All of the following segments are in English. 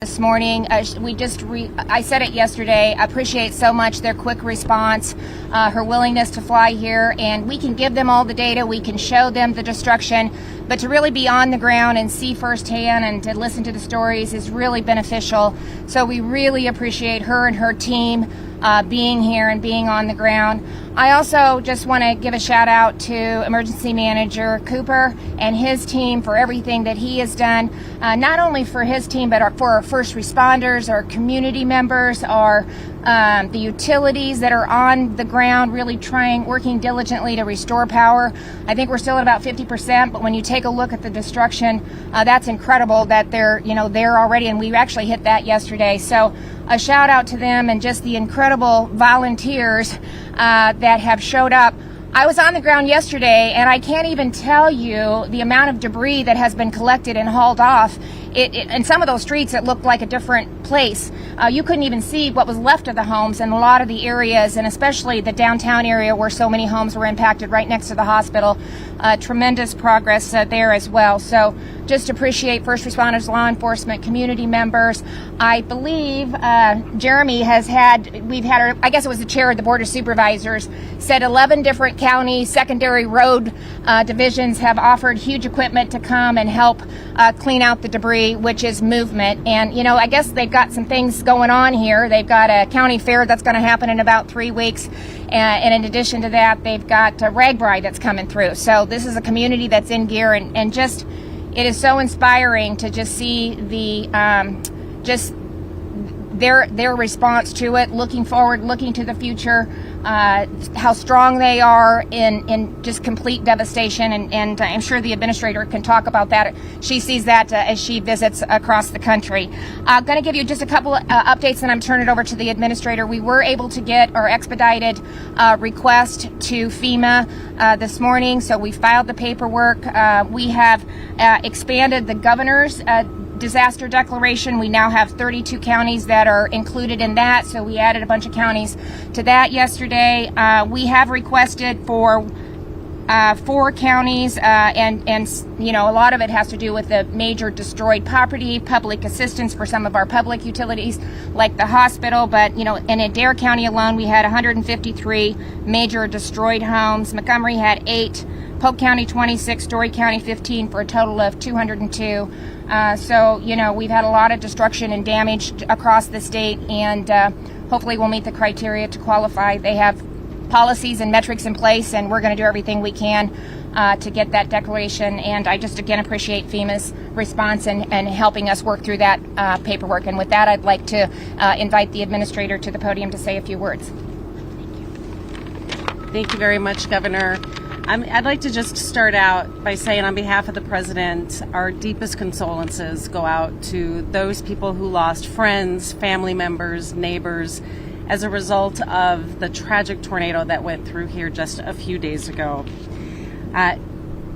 This morning, I said it yesterday, I appreciate so much their quick response, her willingness to fly here, and we can give them all the data, we can show them the destruction, but to really be on the ground and see firsthand and to listen to the stories is really beneficial. So we really appreciate her and her team being here and being on the ground. I also just want to give a shout out to Emergency Manager Cooper and his team for everything that he has done, not only for his team, but for our first responders, our community members, our the utilities that are on the ground, really working diligently to restore power. I think we're still at about 50%, but when you take a look at the destruction, that's incredible that they're there already, and we actually hit that yesterday. So a shout out to them and just the incredible volunteers that have showed up. I was on the ground yesterday, and I can't even tell you the amount of debris that has been collected and hauled off. In some of those streets, it looked like a different place. You couldn't even see what was left of the homes in a lot of the areas, and especially the downtown area where so many homes were impacted right next to the hospital. Tremendous progress there as well. So just appreciate first responders, law enforcement, community members. I believe Jeremy we've had I guess it was the chair of the Board of Supervisors, said 11 different county secondary road divisions have offered huge equipment to come and help clean out the debris, which is movement. And I guess they've got some things going on here. They've got a county fair that's going to happen in about 3 weeks, and in addition to that, they've got RAGBRAI that's coming through. So this is a community that's in gear, and just it is so inspiring to just see the their response to it, looking forward, looking to the future, how strong they are in just complete devastation, and I'm sure the administrator can talk about that. She sees that as she visits across the country. I'm going to give you just a couple of updates, and I'm turning it over to the administrator. We were able to get our expedited request to FEMA this morning, so we filed the paperwork. We have expanded the governor's disaster declaration. We now have 32 counties that are included in that, so we added a bunch of counties to that yesterday. We have requested for 4 counties, and a lot of it has to do with the major destroyed property, public assistance for some of our public utilities like the hospital. But in Adair County alone, we had 153 major destroyed homes. Montgomery had 8, Polk County 26, Story County 15, for a total of 202. So we've had a lot of destruction and damage across the state, and hopefully we'll meet the criteria to qualify. They have policies and metrics in place, and we're going to do everything we can to get that declaration. And I just again appreciate FEMA's response and helping us work through that paperwork. And with that, I'd like to invite the administrator to the podium to say a few words. Thank you very much, Governor. I'd like to just start out by saying, on behalf of the President, our deepest condolences go out to those people who lost friends, family members, neighbors, as a result of the tragic tornado that went through here just a few days ago.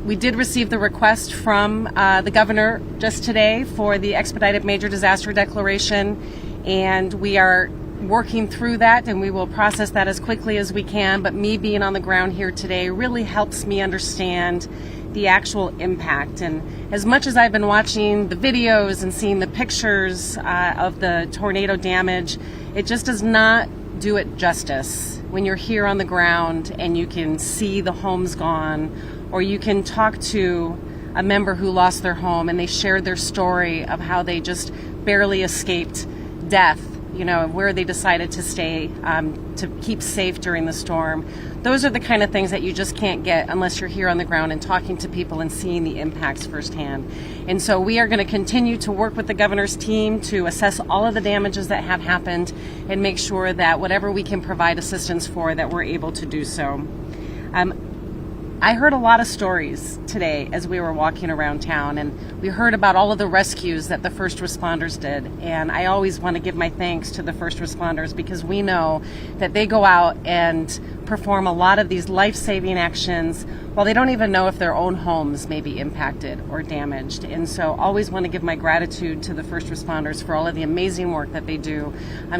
We did receive the request from the Governor just today for the expedited major disaster declaration, and we are working through that, and we will process that as quickly as we can. But me being on the ground here today really helps me understand the actual impact. And as much as I've been watching the videos and seeing the pictures of the tornado damage, it just does not do it justice when you're here on the ground and you can see the homes gone, or you can talk to a member who lost their home and they shared their story of how they just barely escaped death, where they decided to stay to keep safe during the storm. Those are the kind of things that you just can't get unless you're here on the ground and talking to people and seeing the impacts firsthand. And so we are going to continue to work with the Governor's team to assess all of the damages that have happened and make sure that whatever we can provide assistance for, that we're able to do so. I heard a lot of stories today as we were walking around town, and we heard about all of the rescues that the first responders did. And I always want to give my thanks to the first responders, because we know that they go out and perform a lot of these life-saving actions while they don't even know if their own homes may be impacted or damaged. And so always want to give my gratitude to the first responders for all of the amazing work that they do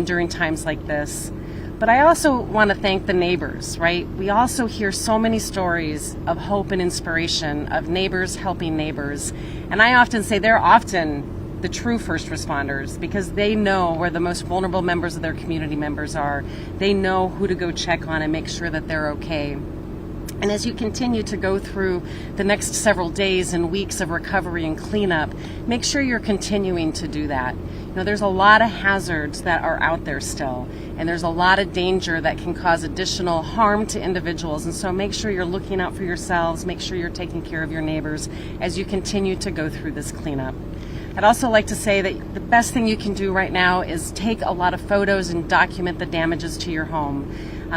during times like this. But I also want to thank the neighbors, right? We also hear so many stories of hope and inspiration of neighbors helping neighbors. And I often say they're often the true first responders, because they know where the most vulnerable members of their community members are. They know who to go check on and make sure that they're okay. And as you continue to go through the next several days and weeks of recovery and cleanup, make sure you're continuing to do that. You know, there's a lot of hazards that are out there still, and there's a lot of danger that can cause additional harm to individuals. And so make sure you're looking out for yourselves, make sure you're taking care of your neighbors as you continue to go through this cleanup. I'd also like to say that the best thing you can do right now is take a lot of photos and document the damages to your home.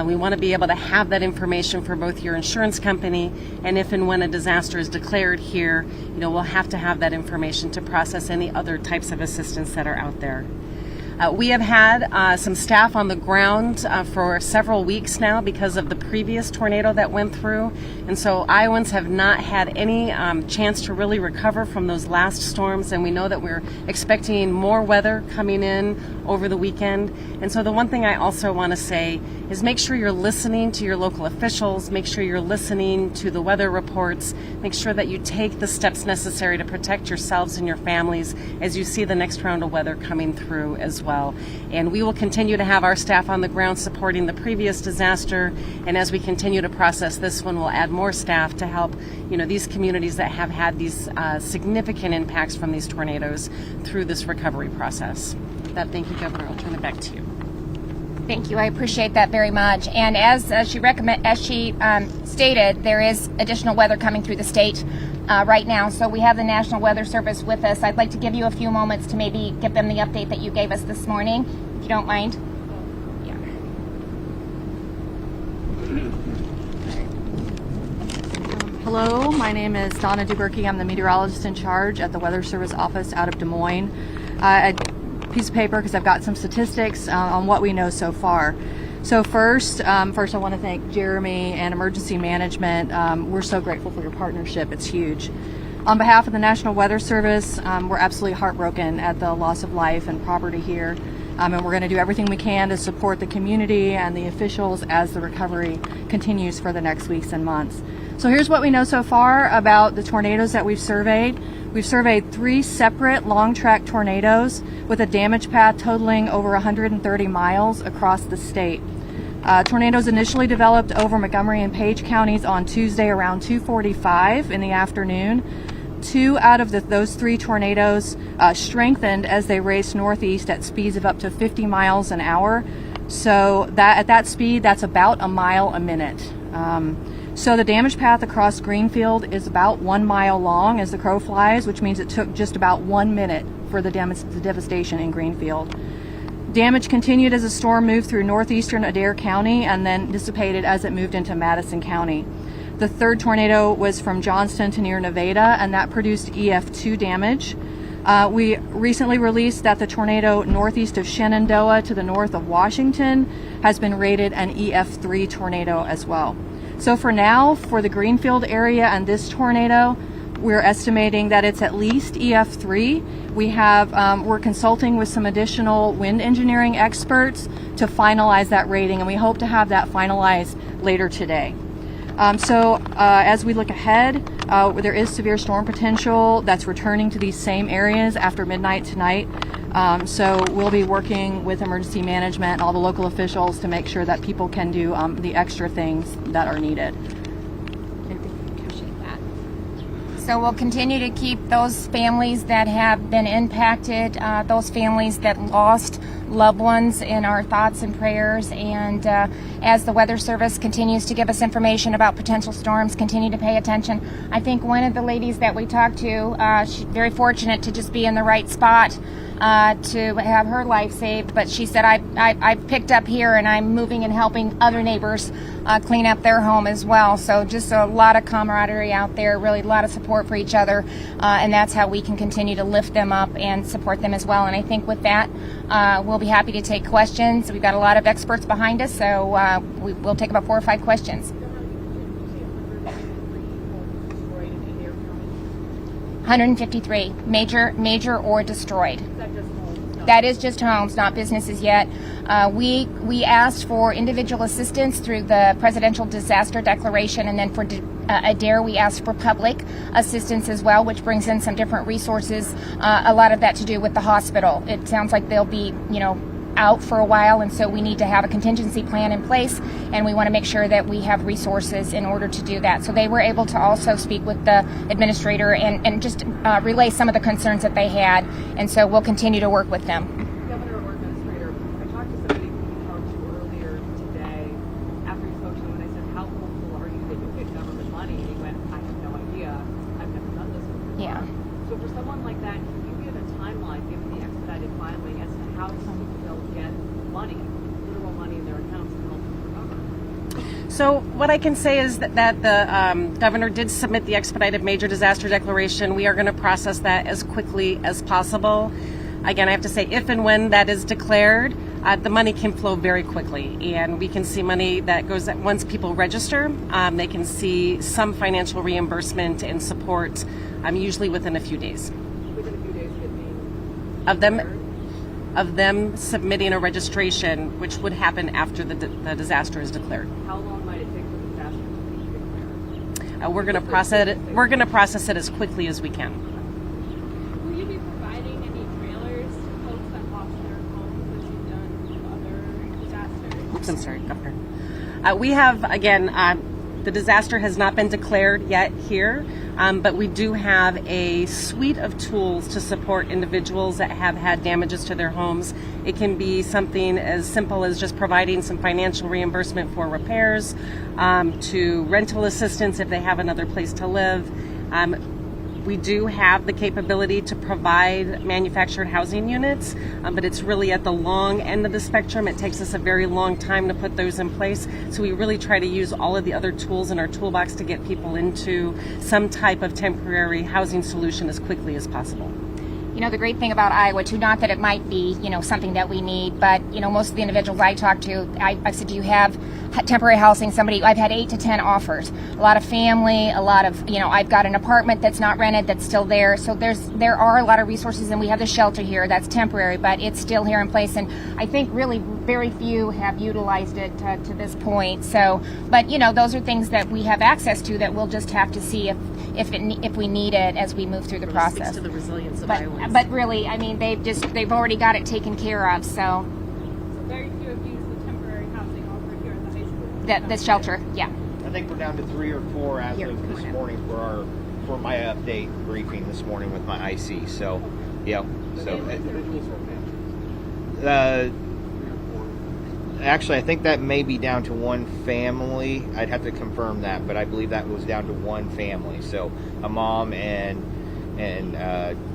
We want to be able to have that information for both your insurance company, and if and when a disaster is declared here, you know, we'll have to have that information to process any other types of assistance that are out there. We have had some staff on the ground for several weeks now because of the previous tornado that went through, and so Iowans have not had any chance to really recover from those last storms, and we know that we're expecting more weather coming in over the weekend. And so the one thing I also want to say is make sure you're listening to your local officials, make sure you're listening to the weather reports, make sure that you take the steps necessary to protect yourselves and your families as you see the next round of weather coming through as well. And we will continue to have our staff on the ground supporting the previous disaster, and as we continue to process this one, we'll add more staff to help, you know, these communities that have had these significant impacts from these tornadoes through this recovery process. With that, thank you, Governor. I'll turn it back to you. Thank you. I appreciate that very much. And as she stated, there is additional weather coming through the state right now. So we have the National Weather Service with us. I'd like to give you a few moments to maybe give them the update that you gave us this morning, if you don't mind. Yeah. Hello, my name is Donna Duberke. I'm the meteorologist in charge at the Weather Service office out of Des Moines. A piece of paper because I've got some statistics on what we know so far. So first I want to thank Jeremy and Emergency Management. We're so grateful for your partnership. It's huge. On behalf of the National Weather Service, we're absolutely heartbroken at the loss of life and property here. And we're going to do everything we can to support the community and the officials as the recovery continues for the next weeks and months. So here's what we know so far about the tornadoes that we've surveyed. We've surveyed 3 separate long-track tornadoes with a damage path totaling over 130 miles across the state. Tornadoes initially developed over Montgomery and Page counties on Tuesday around 2:45 in the afternoon. 2 out of those 3 tornadoes strengthened as they raced northeast at speeds of up to 50 miles an hour. So that at that speed, that's about a mile a minute. So the damage path across Greenfield is about 1 mile long as the crow flies, which means it took just about 1 minute for the devastation in Greenfield. Damage continued as the storm moved through northeastern Adair County and then dissipated as it moved into Madison County. The 3rd tornado was from Johnston to near Nevada, and that produced EF2 damage. We recently released that the tornado northeast of Shenandoah to the north of Washington has been rated an EF3 tornado as well. So for now, for the Greenfield area and this tornado, we're estimating that it's at least EF3. We're consulting with some additional wind engineering experts to finalize that rating, and we hope to have that finalized later today. As we look ahead, there is severe storm potential that's returning to these same areas after midnight tonight. So we'll be working with emergency management and all the local officials to make sure that people can do the extra things that are needed. Appreciate that. So we'll continue to keep those families that have been impacted, those families that lost loved ones in our thoughts and prayers. And as the Weather Service continues to give us information about potential storms, continue to pay attention. I think one of the ladies that we talked to, she's very fortunate to just be in the right spot to have her life saved, but she said, I picked up here and I'm moving and helping other neighbors clean up their home as well. So just a lot of camaraderie out there, really a lot of support for each other, and that's how we can continue to lift them up and support them as well. And I think with that, we'll be happy to take questions. We've got a lot of experts behind us, so we'll take about 4 or 5 questions. 153 major or destroyed. That is just homes, not businesses yet. We asked for individual assistance through the Presidential Disaster Declaration, and then for ADARE we asked for public assistance as well, which brings in some different resources, a lot of that to do with the hospital. It sounds like they'll be, out for a while, and so we need to have a contingency plan in place, and we want to make sure that we have resources in order to do that. So they were able to also speak with the administrator and just relay some of the concerns that they had, and so we'll continue to work with them. Governor or Administrator, I talked to somebody who you talked to earlier today after you spoke to them, and I said, how hopeful are you that you'll get government money? And he went, I have no idea. I've never done this before. Yeah. So for someone like that, can you give a timeline, given the expedited filing, as to how soon they'll get money, literal money in their accounts to help them recover? So what I can say is that the governor did submit the expedited major disaster declaration. We are going to process that as quickly as possible. Again, I have to say, if and when that is declared, the money can flow very quickly, and we can see money that goes once people register. They can see some financial reimbursement and support, usually within a few days. Within a few days of it being Of them submitting a registration, which would happen after the disaster is declared. How long might it take for the disaster to be declared? We're going to process it. We're going to process it as quickly as we can. Will you be providing any trailers to folks that lost their homes as you've done with other disasters? Oops, I'm sorry, Governor. We have, again, the disaster has not been declared yet here, but we do have a suite of tools to support individuals that have had damages to their homes. It can be something as simple as just providing some financial reimbursement for repairs, to rental assistance if they have another place to live. We do have the capability to provide manufactured housing units, but it's really at the long end of the spectrum. It takes us a very long time to put those in place. So we really try to use all of the other tools in our toolbox to get people into some type of temporary housing solution as quickly as possible. The great thing about Iowa too, not that it might be, something that we need, but, most of the individuals I talk to, I said, do you have temporary housing? I've had 8 to 10 offers. A lot of family, a lot of, I've got an apartment that's not rented that's still there. So there are a lot of resources, and we have the shelter here that's temporary, but it's still here in place. And I think really very few have utilized it to this point. So, but, those are things that we have access to that we'll just have to see if we need it as we move through the process. Speaks to the resilience of Iowans. But really, they've already got it taken care of. So So very few have used the temporary housing offered here at the high school. the shelter, yeah. I think we're down to 3 or 4 as of this morning for my update briefing this morning with my IC. So, yeah. So, actually, I think that may be down to one family. I'd have to confirm that, but I believe that was down to one family. So, a mom and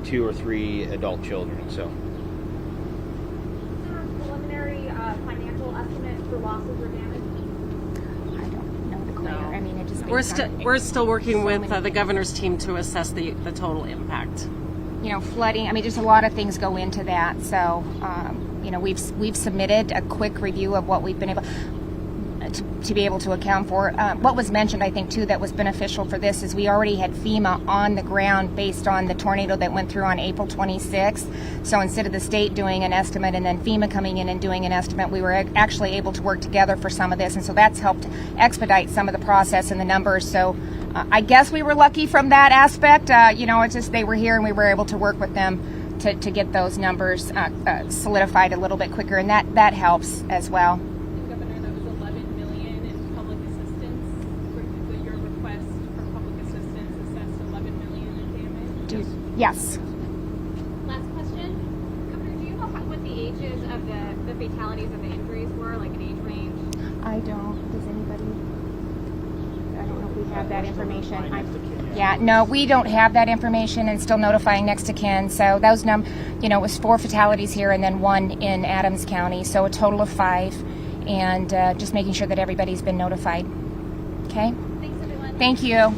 2 or 3 adult children. So. Is there a preliminary financial estimate for losses or damage? I don't know the clear. I mean, it just We're still working with the governor's team to assess the total impact. flooding. Just a lot of things go into that. So, we've submitted a quick review of what we've been able to be able to account for. What was mentioned, I think, too, that was beneficial for this is we already had FEMA on the ground based on the tornado that went through on April 26th. So instead of the state doing an estimate and then FEMA coming in and doing an estimate, we were actually able to work together for some of this. And so that's helped expedite some of the process and the numbers. So I guess we were lucky from that aspect. It's just they were here and we were able to work with them to get those numbers solidified a little bit quicker. And that helps as well. Governor, that was $11 million in public assistance. Your request for public assistance assessed $11 million in damage. Yes. Last question. Governor, do you know what the ages of the fatalities or the injuries were, like an age range? I don't. Does anybody? I don't know if we have that information. No, we don't have that information, and still notifying next to kin. So those it was 4 fatalities here and then 1 in Adams County. So a total of 5, and just making sure that everybody's been notified. Okay. Thanks, everyone. Thank you.